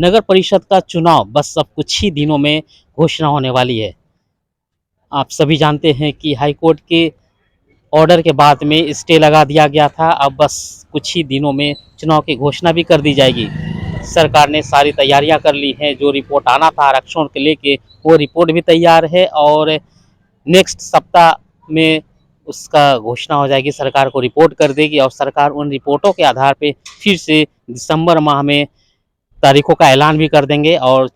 नगर परिषद का चुनाव बस अब कुछ ही दिनों में घोषणा होने वाली है। आप सभी जानते हैं कि हाई कोर्ट के ऑर्डर के बाद में स्टे लगा दिया गया था। अब बस कुछ ही दिनों में चुनाव की घोषणा भी कर दी जाएगी। सरकार ने सारी तैयारियां कर ली हैं। जो रिपोर्ट आना था आरक्षण के लेके, वो रिपोर्ट भी तैयार है और नेक्स्ट सप्ताह में उसका घोषणा हो जाएगी। सरकार को रिपोर्ट कर देगी और सरकार उन रिपोर्टों के आधार पे फिर से दिसंबर माह में तारीखों का ऐलान भी कर देंगे और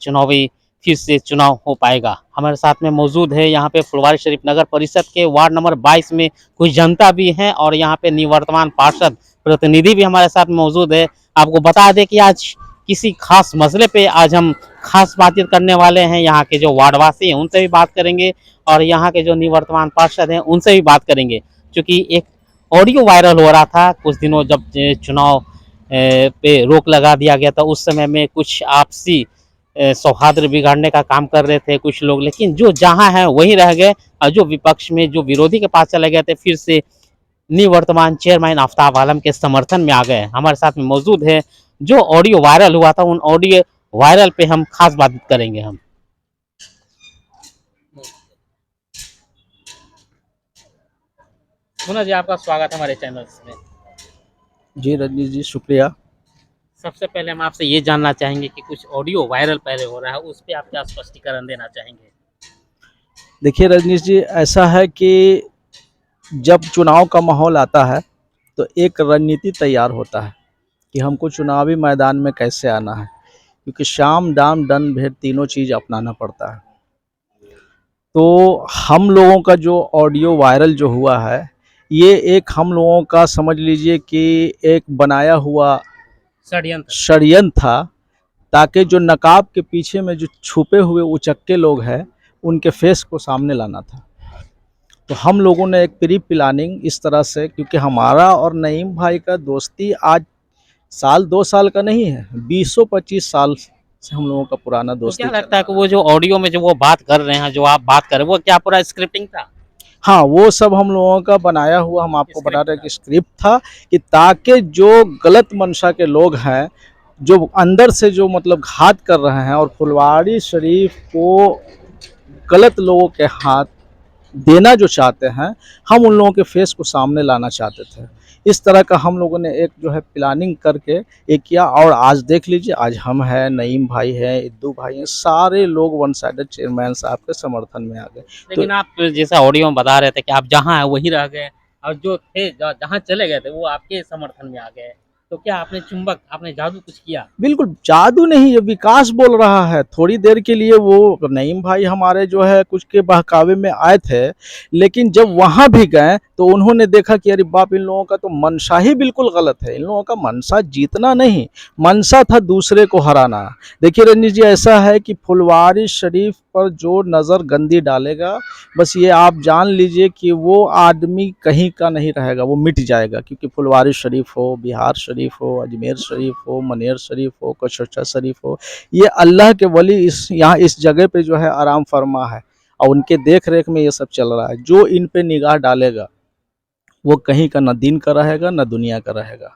फिर से चुनाव हो पाएगा। हमारे साथ में मौजूद है यहाँ पे फुलवारी शरीफ नगर परिषद के वार्ड नंबर 22 में कुछ जनता भी हैं और यहाँ पे निवर्तमान पार्षद प्रतिनिधि भी हमारे साथ मौजूद है। आपको बता दें कि आज किसी खास मसले पे आज हम खास बातचीत करने वाले हैं। यहाँ के जो वार्डवासी हैं उनसे भी बात करेंगे और यहाँ के जो निवर्तमान पार्षद हैं उनसे भी बात करेंगे। क्योंकि एक ऑडियो वायरल हो रहा था कुछ दिनों, जब चुनाव पे रोक लगा दिया गया था, उस समय में कुछ आपसी सौहार्द बिगाड़ने का काम कर रहे थे कुछ लोग, लेकिन जो जहां है वहीं रह गए और जो विपक्ष में जो विरोधी के पास चले गए थे फिर से निवर्तमान चेयरमैन आफ्ताब आलम के समर्थन में आ गए। हमारे साथ में मौजूद है। जो ऑडियो वायरल हुआ था उन ऑडियो वायरल पे हम खास बात करेंगे। हम मुन्ना जी, आपका स्वागत है हमारे चैनल में। जी रजनीश जी, शुक्रिया। सबसे पहले हम आपसे ये जानना चाहेंगे कि कुछ ऑडियो वायरल पहले हो रहा है, उस पर आप क्या स्पष्टीकरण देना चाहेंगे? देखिए रजनीश जी, ऐसा है कि जब चुनाव का माहौल आता है तो एक रणनीति तैयार होता है कि हमको चुनावी मैदान में कैसे आना है, क्योंकि शाम दाम दंड भेद तीनों चीज़ अपनाना पड़ता है। तो हम लोगों का जो ऑडियो वायरल जो हुआ है, ये एक हम लोगों का समझ लीजिए कि एक बनाया हुआ षड्यंत्र था, ताकि जो नकाब के पीछे में जो छुपे हुए उचक्के लोग हैं उनके फेस को सामने लाना था। तो हम लोगों ने एक प्री प्लानिंग इस तरह से, क्योंकि हमारा और नईम भाई का दोस्ती आज साल 2 साल का नहीं है, 20-25 साल से हम लोगों का पुराना तो दोस्ती क्या चल लगता रहा है कि वो जो ऑडियो में जो वो बात कर रहे हैं, जो आप बात कर रहे हैं, वो क्या पूरा स्क्रिप्टिंग था? हाँ, वो सब हम लोगों का बनाया हुआ, हम आपको बता रहे हैं कि स्क्रिप्ट था, कि ताकि जो गलत मंशा के लोग हैं, जो अंदर से जो मतलब घात कर रहे हैं और फुलवारी शरीफ को गलत लोगों के हाथ देना जो चाहते हैं, हम उन लोगों के फेस को सामने लाना चाहते थे। इस तरह का हम लोगों ने एक जो है प्लानिंग करके एक किया। और आज देख लीजिए, आज हम हैं, नईम भाई हैं, इद्दू भाई हैं, सारे लोग वन साइडेड चेयरमैन साहब के समर्थन में आ गए। लेकिन आप जैसा ऑडियो में बता रहे थे कि आप जहाँ हैं वहीं रह गए और जो थे जहाँ चले गए थे वो आपके समर्थन में आ गए, तो क्या आपने जादू कुछ किया? बिल्कुल जादू नहीं, ये विकास बोल रहा है। थोड़ी देर के लिए वो नईम भाई हमारे जो है कुछ के बहकावे में आए थे, लेकिन जब वहाँ भी गए तो उन्होंने देखा कि अरे बाप, इन लोगों का तो मनसा ही बिल्कुल गलत है। इन लोगों का मनसा जीतना नहीं, मनसा था दूसरे को हराना। देखिए रजनीश जी, ऐसा है कि फुलवारी शरीफ पर जो नज़र गंदी डालेगा, बस ये आप जान लीजिए कि वो आदमी कहीं का नहीं रहेगा, वो मिट जाएगा। क्योंकि फुलवारी शरीफ हो, बिहार शरीफ हो, अजमेर शरीफ हो, मनेर शरीफ हो, कचौचा शरीफ हो, ये अल्लाह के वली इस यहाँ इस जगह पे जो है आराम फरमा है और उनके देख रेख में ये सब चल रहा है। जो इन पे निगाह डालेगा वो कहीं का न दिन का रहेगा न दुनिया का रहेगा।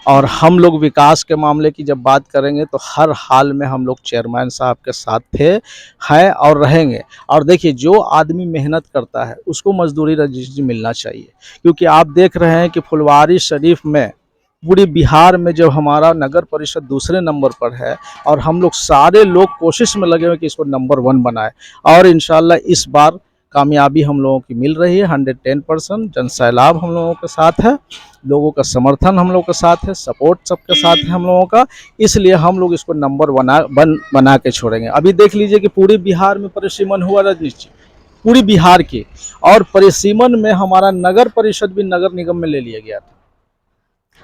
और हम लोग विकास के मामले की जब बात करेंगे तो हर हाल में हम लोग चेयरमैन साहब के साथ थे, हैं और रहेंगे। और देखिए, जो आदमी मेहनत करता है उसको मजदूरी रजिस्ट्री मिलना चाहिए। क्योंकि आप देख रहे हैं कि फुलवारी शरीफ में पूरी बिहार में जब हमारा नगर परिषद दूसरे नंबर पर है और हम लोग सारे लोग कोशिश में लगे हुए कि इसको नंबर 1 बनाए, और इंशाल्लाह इस बार कामयाबी हम लोगों की मिल रही है 110%। जन सैलाब हम लोगों के साथ है, लोगों का समर्थन हम लोगों के साथ है, सपोर्ट सबके साथ है हम लोगों का। इसलिए हम लोग इसको नंबर बना के छोड़ेंगे। अभी देख लीजिए कि पूरी बिहार में परिसीमन हुआ रजनीश जी, पूरी बिहार की, और परिसीमन में हमारा नगर परिषद भी नगर निगम में ले लिया गया था।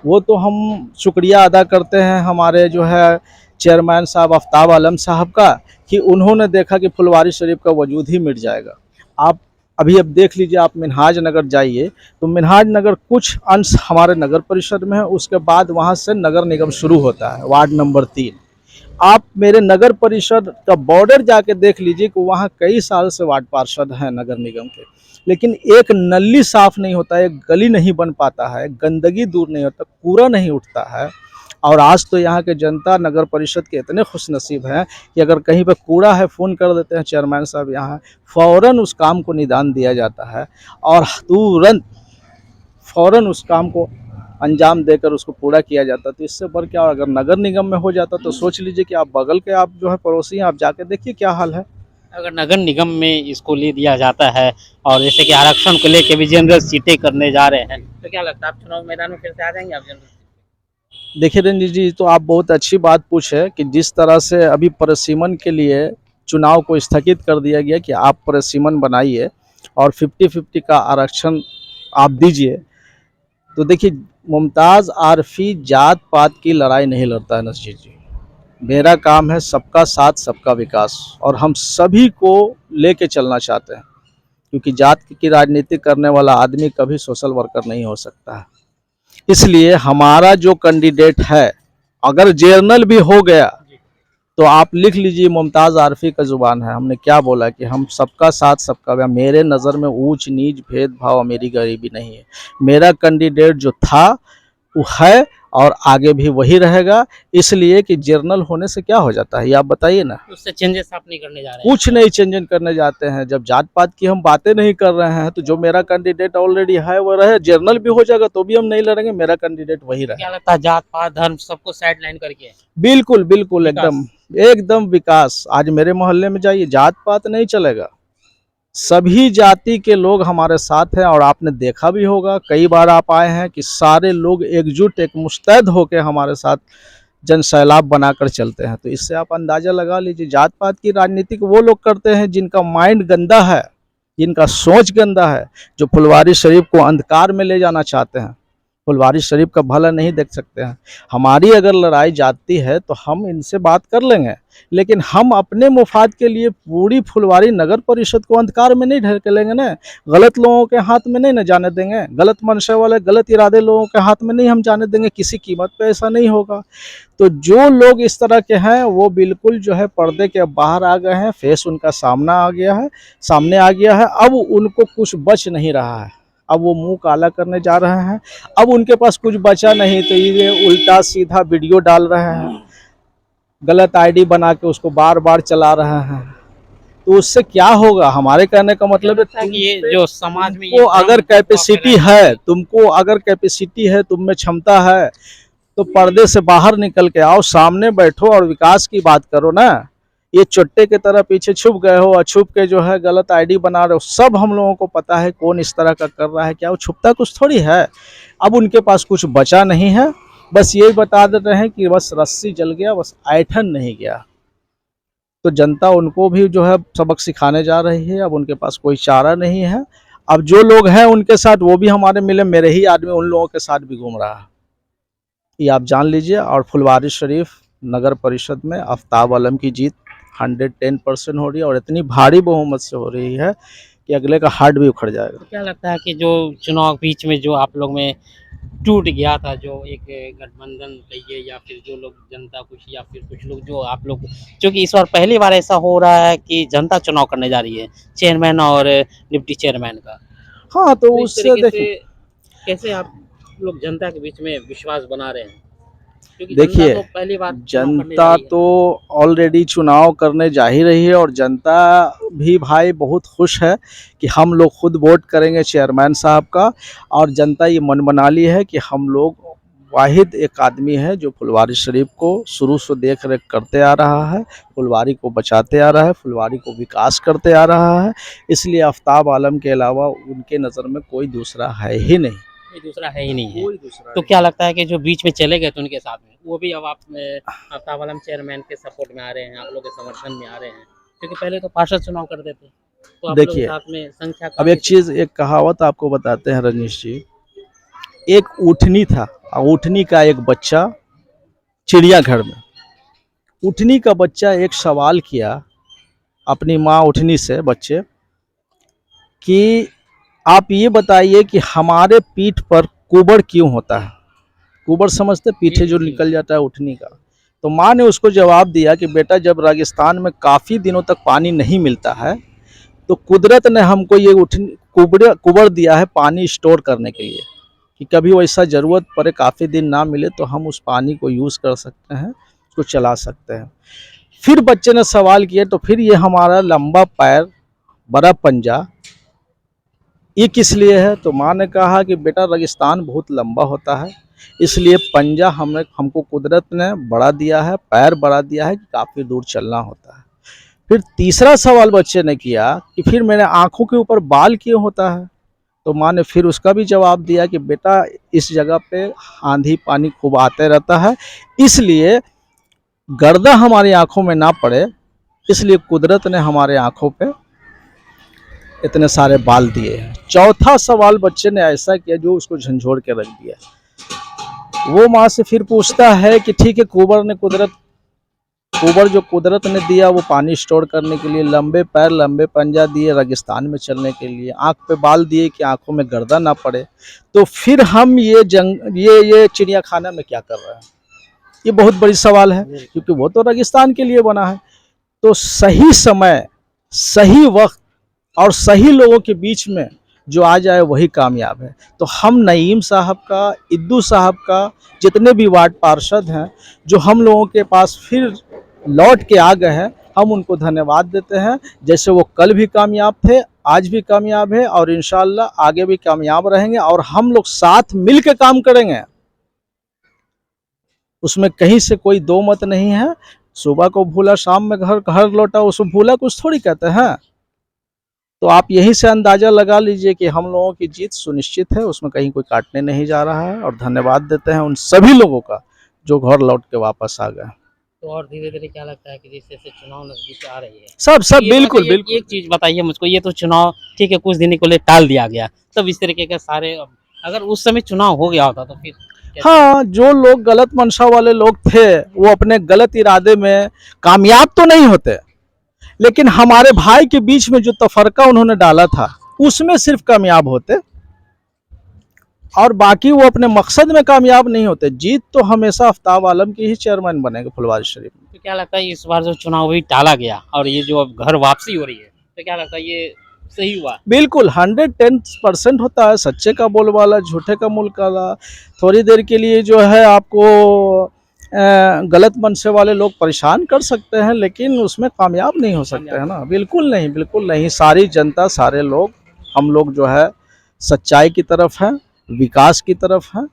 वो तो हम शुक्रिया अदा करते हैं हमारे जो है चेयरमैन साहब आफ्ताब आलम साहब का, कि उन्होंने देखा कि फुलवारी शरीफ का वजूद ही मिट जाएगा। आप अभी अब देख लीजिए, आप मिन्हाज नगर जाइए तो मिन्हाज नगर कुछ अंश हमारे नगर परिषद में है, उसके बाद वहाँ से नगर निगम शुरू होता है, वार्ड नंबर 3। आप मेरे नगर परिषद का बॉर्डर जाके देख लीजिए कि वहाँ कई साल से वार्ड पार्षद हैं नगर निगम के, लेकिन एक नली साफ नहीं होता है, एक गली नहीं बन पाता है, गंदगी दूर नहीं होता, कूड़ा नहीं उठता है। और आज तो यहाँ के जनता नगर परिषद के इतने खुशनसीब हैं कि अगर कहीं पे कूड़ा है फ़ोन कर देते हैं चेयरमैन साहब यहाँ, फ़ौरन उस काम को निदान दिया जाता है और तुरंत फ़ौरन उस काम को अंजाम देकर उसको पूरा किया जाता है। तो इससे बढ़ क्या, अगर नगर निगम में हो जाता तो सोच लीजिए कि आप बगल के आप जो है पड़ोसी हैं, आप जाके देखिए क्या हाल है। अगर नगर निगम में इसको ले दिया जाता है और जैसे कि आरक्षण को लेके भी जनरल सीटें करने जा रहे हैं, तो क्या लगता है आप चुनाव मैदान में फिर से आ जाएंगे आप जनरल? देखिए रंजीत जी, तो आप बहुत अच्छी बात पूछे कि जिस तरह से अभी परिसीमन के लिए चुनाव को स्थगित कर दिया गया कि आप परिसीमन बनाइए और 50-50 का आरक्षण आप दीजिए। तो देखिए, मुमताज़ आरफी जात पात की लड़ाई नहीं लड़ता है नजीर जी। मेरा काम है सबका साथ सबका विकास, और हम सभी को लेके चलना चाहते हैं, क्योंकि जात की राजनीति करने वाला आदमी कभी सोशल वर्कर नहीं हो सकता है। इसलिए हमारा जो कैंडिडेट है, अगर जर्नल भी हो गया तो आप लिख लीजिए, मुमताज़ आरफी का जुबान है। हमने क्या बोला कि हम सबका साथ सबका, मेरे नज़र में ऊंच नीच भेदभाव मेरी गरीबी नहीं है। मेरा कैंडिडेट जो था वो है और आगे भी वही रहेगा। इसलिए कि जर्नल होने से क्या हो जाता है, ये आप बताइए ना। उससे चेंजेस आप नहीं करने जा रहे हैं? कुछ नहीं चेंज करने जाते हैं। जब जात पात की हम बातें नहीं कर रहे हैं तो जो मेरा कैंडिडेट ऑलरेडी है वो रहे। जर्नल भी हो जाएगा तो भी हम नहीं लड़ेंगे, मेरा कैंडिडेट वही रहे। क्या लगता है जात पात धर्म सबको साइड लाइन करके? बिल्कुल बिल्कुल, विकास। एकदम विकास। आज मेरे मोहल्ले में जाइए, जात पात नहीं चलेगा, सभी जाति के लोग हमारे साथ हैं। और आपने देखा भी होगा, कई बार आप आए हैं कि सारे लोग एकजुट एक मुस्तैद होकर हमारे साथ जन सैलाब बनाकर चलते हैं। तो इससे आप अंदाज़ा लगा लीजिए, जात पात की राजनीति को वो लोग करते हैं जिनका माइंड गंदा है, जिनका सोच गंदा है, जो फुलवारी शरीफ को अंधकार में ले जाना चाहते हैं, फुलवारी शरीफ का भला नहीं देख सकते हैं। हमारी अगर लड़ाई जाती है तो हम इनसे बात कर लेंगे, लेकिन हम अपने मुफाद के लिए पूरी फुलवारी नगर परिषद को अंधकार में नहीं ढकेलेंगे ना, गलत लोगों के हाथ में नहीं न जाने देंगे, गलत मंशा वाले गलत इरादे लोगों के हाथ में नहीं हम जाने देंगे, किसी कीमत पे ऐसा नहीं होगा। तो जो लोग इस तरह के हैं वो बिल्कुल जो है पर्दे के बाहर आ गए हैं, फेस उनका सामने आ गया है। अब उनको कुछ बच नहीं रहा है, अब वो मुंह काला करने जा रहे हैं। अब उनके पास कुछ बचा नहीं तो ये उल्टा सीधा वीडियो डाल रहे हैं, गलत आईडी बना के उसको बार बार चला रहे हैं। तो उससे क्या होगा, हमारे कहने का मतलब है कि ये जो समाज में तुमको अगर कैपेसिटी है, तुम में क्षमता है, तो पर्दे से बाहर निकल के आओ, सामने बैठो और विकास की बात करो ना। ये चुट्टे की तरह पीछे छुप गए हो और छुप के जो है गलत आईडी बना रहे हो। सब हम लोगों को पता है कौन इस तरह का कर रहा है, क्या वो छुपता कुछ थोड़ी है। अब उनके पास कुछ बचा नहीं है, बस यही बता देते हैं कि बस रस्सी जल गया, बस ऐठन नहीं गया। तो जनता उनको भी जो है सबक सिखाने जा रही है। अब उनके पास कोई चारा नहीं है। अब जो लोग हैं उनके साथ वो भी हमारे मिले, मेरे ही आदमी उन लोगों के साथ भी घूम रहा है, ये आप जान लीजिए। और फुलवारी शरीफ नगर परिषद में आफ्ताब आलम की जीत 110% हो रही है और इतनी भारी बहुमत से हो रही है कि अगले का हार्ट भी उखड़ जाएगा। क्या लगता है कि जो चुनाव बीच में जो आप लोग में टूट गया था, जो एक गठबंधन कहिए या फिर जो लोग जनता कुछ या फिर कुछ लोग जो आप लोग, क्योंकि इस बार पहली बार ऐसा हो रहा है कि जनता चुनाव करने जा रही है चेयरमैन और डिप्टी चेयरमैन का, हाँ, तो तो इस उससे तरीके देखिए, से कैसे आप लोग जनता के बीच में विश्वास बना रहे हैं? क्योंकि देखिए, जनता तो पहली बार चुनाव करने जा जनता रही है। तो ऑलरेडी चुनाव करने जा ही रही है और जनता भी भाई बहुत खुश है कि हम लोग खुद वोट करेंगे चेयरमैन साहब का। और जनता ये मन बना ली है कि हम लोग वाहिद एक आदमी है जो फुलवारी शरीफ को शुरू से देख रेख करते आ रहा है, फुलवारी को बचाते आ रहा है, फुलवारी को विकास करते आ रहा है। इसलिए आफ्ताब आलम के अलावा उनके नज़र में कोई दूसरा है ही नहीं, कोई दूसरा है ही नहीं है। कोई दूसरा तो क्या लगता है कि जो बीच में चले गए थे उनके साथ में, वो भी अब आप आफ्ताब आलम चेयरमैन के सपोर्ट में आ रहे हैं, आप लोग के समर्थन में आ रहे हैं? क्योंकि पहले तो पार्षद चुनाव करते थे, तो आप लोग के देखिए, साथ में संख्या अब एक चीज़, एक कहावत आपको बताते हैं रजनीश जी। एक ऊँटनी था, ऊँटनी का एक बच्चा चिड़ियाघर में। ऊँटनी का बच्चा एक सवाल किया अपनी माँ ऊँटनी से, बच्चे, कि आप ये बताइए कि हमारे पीठ पर कुबड़ क्यों होता है। कुबड़ समझते, पीछे जो निकल जाता है ऊँटनी का। तो माँ ने उसको जवाब दिया कि बेटा, जब रेगिस्तान में काफ़ी दिनों तक पानी नहीं मिलता है तो कुदरत ने हमको ये कुबड़ दिया है पानी स्टोर करने के लिए। कि कभी वैसा ज़रूरत पड़े, काफ़ी दिन ना मिले तो हम उस पानी को यूज़ कर सकते हैं, उसको चला सकते हैं। फिर बच्चे ने सवाल किया तो फिर ये हमारा लंबा पैर, बड़ा पंजा, ये किस लिए है? तो माँ ने कहा कि बेटा रेगिस्तान बहुत लंबा होता है, इसलिए पंजा हमको कुदरत ने बड़ा दिया है, पैर बड़ा दिया है कि काफ़ी दूर चलना होता है। फिर तीसरा सवाल बच्चे ने किया कि फिर मेरे आँखों के ऊपर बाल क्यों होता है? तो माँ ने फिर उसका भी जवाब दिया कि बेटा इस जगह पे आंधी पानी खूब आते रहता है, इसलिए गर्दा हमारी आँखों में ना पड़े, इसलिए कुदरत ने हमारे आँखों पे इतने सारे बाल दिए हैं। चौथा सवाल बच्चे ने ऐसा किया जो उसको झंझोड़ के रख दिया। वो माँ से फिर पूछता है कि ठीक है, कुबर जो कुदरत ने दिया वो पानी स्टोर करने के लिए, लंबे पैर लंबे पंजा दिए रेगिस्तान में चलने के लिए, आँख पे बाल दिए कि आँखों में गर्दा ना पड़े, तो फिर हम ये चिड़ियाखाना में क्या कर रहे हैं? ये बहुत बड़ी सवाल है, क्योंकि वो तो रेगिस्तान के लिए बना है। तो सही समय, सही वक्त और सही लोगों के बीच में जो आ जाए वही कामयाब है। तो हम नईम साहब का, इद्दू साहब का, जितने भी वार्ड पार्षद हैं जो हम लोगों के पास फिर लौट के आ गए हैं, हम उनको धन्यवाद देते हैं। जैसे वो कल भी कामयाब थे, आज भी कामयाब है और इंशाल्लाह आगे भी कामयाब रहेंगे, और हम लोग साथ मिल के काम करेंगे, उसमें कहीं से कोई दो मत नहीं है। सुबह को भूला शाम में घर लौटा, उसको भूला कुछ थोड़ी कहते हैं। तो आप यहीं से अंदाज़ा लगा लीजिए कि हम लोगों की जीत सुनिश्चित है, उसमें कहीं कोई काटने नहीं जा रहा है। और धन्यवाद देते हैं उन सभी लोगों का जो घर लौट के वापस आ गए। तो और धीरे-धीरे क्या लगता है कि जैसे-जैसे चुनाव नज़दीक आ रही है, सब ये बिल्कुल, बताइए, बिल्कुल। एक चीज़ बताइए मुझको, ये तो चुनाव ठीक है कुछ दिन के लिए टाल दिया गया, तब इस तरीके के सारे अगर उस समय चुनाव हो गया होता तो फिर कैसे? हाँ, जो लोग गलत मंशा वाले लोग थे, वो अपने गलत इरादे में कामयाब तो नहीं होते, लेकिन हमारे भाई के बीच में जो तफरका उन्होंने डाला था, उसमें सिर्फ कामयाब होते, और बाकी वो अपने मकसद में कामयाब नहीं होते। जीत तो हमेशा आफ्ताब आलम की ही चेयरमैन बनेगा फुलवारी शरीफ में। तो क्या लगता है इस बार जो चुनाव भी टाला गया और ये जो अब घर वापसी हो रही है, तो क्या लगता है ये सही हुआ? बिल्कुल 110% होता है, सच्चे का बोलबाला झूठे का मुँह काला। थोड़ी देर के लिए जो है आपको गलत मनसे वाले लोग परेशान कर सकते हैं, लेकिन उसमें कामयाब नहीं हो सकते हैं ना। बिल्कुल नहीं, बिल्कुल नहीं। सारी जनता, सारे लोग, हम लोग जो है सच्चाई की तरफ हैं, विकास की तरफ हैं,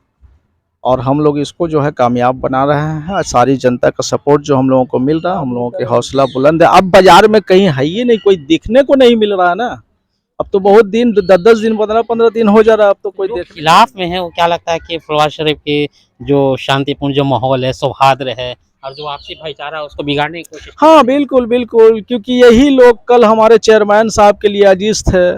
और हम लोग इसको जो है कामयाब बना रहे हैं। सारी जनता का सपोर्ट जो हम लोगों को मिल रहा है, हम लोगों की हौसला बुलंद है। अब बाजार में कहीं है ही नहीं, कोई दिखने को नहीं मिल रहा है ना। अब तो बहुत दिन, 10-10 दिन, 15-15 दिन हो जा रहा है, अब तो कोई जो देख खिलाफ में है वो क्या लगता है कि फुलवारी शरीफ के जो शांतिपूर्ण जो माहौल है, सौहार्द है और जो आपसी भाईचारा है उसको बिगाड़ने की कोशिश कर रहे हाँ, हैं। बिल्कुल, बिल्कुल, क्योंकि यही लोग कल हमारे चेयरमैन साहब के लिए अजीज थे।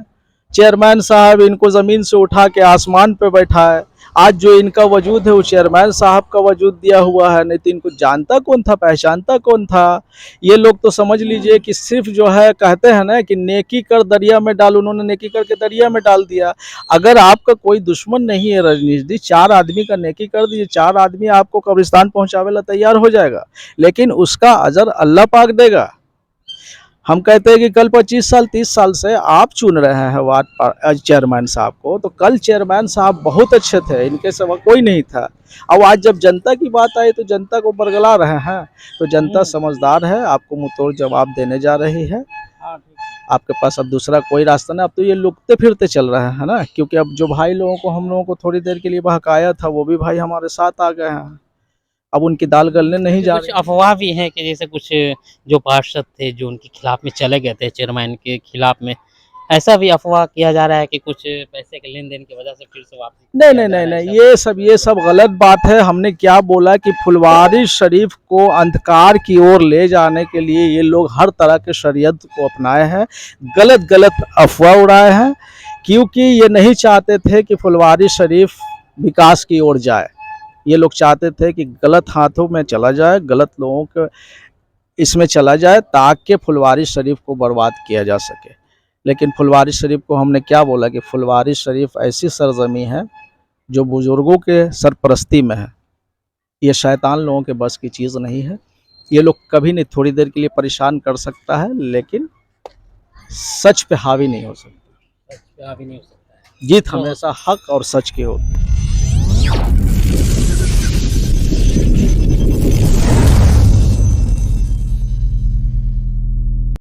चेयरमैन साहब इनको ज़मीन से उठा के आसमान पे बैठाए। आज जो इनका वजूद है वो चेयरमैन साहब का वजूद दिया हुआ है, नहीं तो इनको जानता कौन था, पहचानता कौन था। ये लोग तो समझ लीजिए कि सिर्फ जो है कहते हैं ना कि नेकी कर दरिया में डाल, उन्होंने नेकी करके दरिया में डाल दिया। अगर आपका कोई दुश्मन नहीं है रजनीश जी, 4 आदमी का नेकी कर दीजिए, 4 आदमी आपको कब्रिस्तान पहुँचावे ला तैयार हो जाएगा, लेकिन उसका अजर अल्लाह पाक देगा। हम कहते हैं कि कल 25 साल 30 साल से आप चुन रहे हैं वार्ड चेयरमैन साहब को, तो कल चेयरमैन साहब बहुत अच्छे थे, इनके सिवा कोई नहीं था। अब आज जब जनता की बात आई तो जनता को बरगला रहे हैं, तो जनता समझदार है, आपको मुंहतोड़ जवाब देने जा रही है। आपके पास अब दूसरा कोई रास्ता नहीं, अब तो ये लुकते फिरते चल रहे हैं ना, क्योंकि अब जो भाई लोगों को, हम लोगों को थोड़ी देर के लिए बहकाया था, वो भी भाई हमारे साथ आ गए हैं। अब उनकी दाल गलने नहीं जा कुछ रही। अफवाह भी हैं कि जैसे कुछ जो पार्षद थे जो उनके खिलाफ में चले गए थे चेयरमैन के खिलाफ में, ऐसा भी अफवाह किया जा रहा है कि कुछ पैसे के लेन-देन की वजह से फिर से वापसी नहीं, किया नहीं, जा नहीं, रहा है, नहीं, ऐसा ये सब गलत बात है। हमने क्या बोला कि फुलवारी शरीफ को अंधकार की ओर ले जाने के लिए ये लोग हर तरह के शरीयत को अपनाए हैं, गलत गलत अफवाह उड़ाए हैं, क्योंकि ये नहीं चाहते थे कि फुलवारी शरीफ विकास की ओर जाए। ये लोग चाहते थे कि गलत हाथों में चला जाए, गलत लोगों के इसमें चला जाए, ताकि फुलवारी शरीफ को बर्बाद किया जा सके। लेकिन फुलवारी शरीफ को हमने क्या बोला कि फुलवारी शरीफ ऐसी सरजमी है जो बुजुर्गों के सरपरस्ती में है। ये शैतान लोगों के बस की चीज़ नहीं है। ये लोग कभी नहीं, थोड़ी देर के लिए परेशान कर सकता है, लेकिन सच पे हावी नहीं हो सकता। भी नहीं हो सकता है। जीत हमेशा हक और सच की होगी।